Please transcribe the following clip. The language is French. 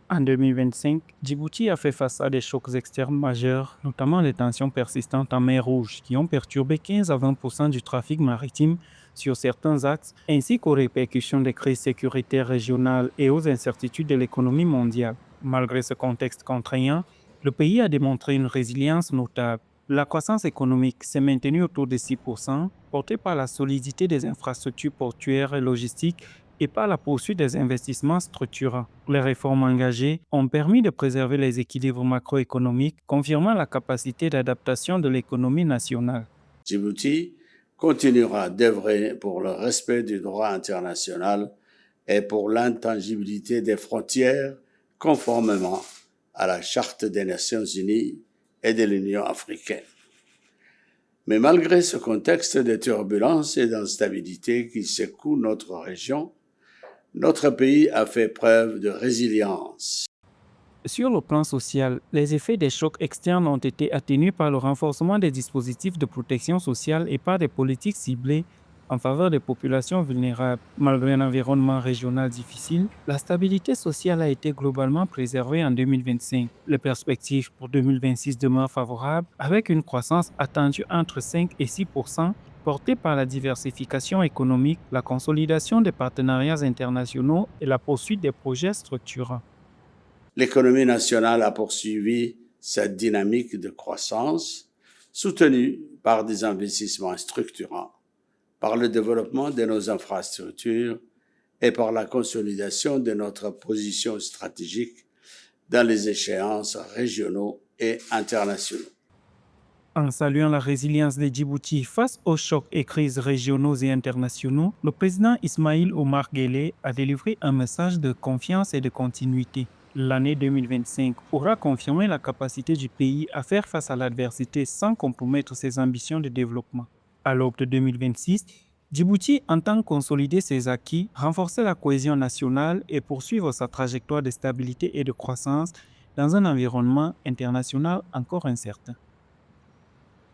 En 2025, Djibouti a fait face à des chocs externes majeurs, notamment les tensions persistantes en mer Rouge, qui ont perturbé 15 à 20 % du trafic maritime sur certains axes, ainsi qu'aux répercussions des crises sécuritaires régionales et aux incertitudes de l'économie mondiale. Malgré ce contexte contraignant, le pays a démontré une résilience notable. La croissance économique s'est maintenue autour de 6%, portée par la solidité des infrastructures portuaires et logistiques et par la poursuite des investissements structurants. Les réformes engagées ont permis de préserver les équilibres macroéconomiques, confirmant la capacité d'adaptation de l'économie nationale. Djibouti continuera d'œuvrer pour le respect du droit international et pour l'intangibilité des frontières conformément à la Charte des Nations Unies et de l'Union africaine. Mais malgré ce contexte de turbulences et d'instabilité qui secoue notre région, notre pays a fait preuve de résilience. Sur le plan social, les effets des chocs externes ont été atténués par le renforcement des dispositifs de protection sociale et par des politiques ciblées en faveur des populations vulnérables. Malgré un environnement régional difficile, la stabilité sociale a été globalement préservée en 2025. Les perspectives pour 2026 demeurent favorables, avec une croissance attendue entre 5 et 6%, portée par la diversification économique, la consolidation des partenariats internationaux et la poursuite des projets structurants. L'économie nationale a poursuivi cette dynamique de croissance, soutenue par des investissements structurants, par le développement de nos infrastructures et par la consolidation de notre position stratégique dans les échéances régionaux et internationaux. En saluant la résilience de Djibouti face aux chocs et crises régionaux et internationaux, le président Ismaïl Omar Guelleh a délivré un message de confiance et de continuité. L'année 2025 aura confirmé la capacité du pays à faire face à l'adversité sans compromettre ses ambitions de développement. À l'aube de 2026, Djibouti entend consolider ses acquis, renforcer la cohésion nationale et poursuivre sa trajectoire de stabilité et de croissance dans un environnement international encore incertain.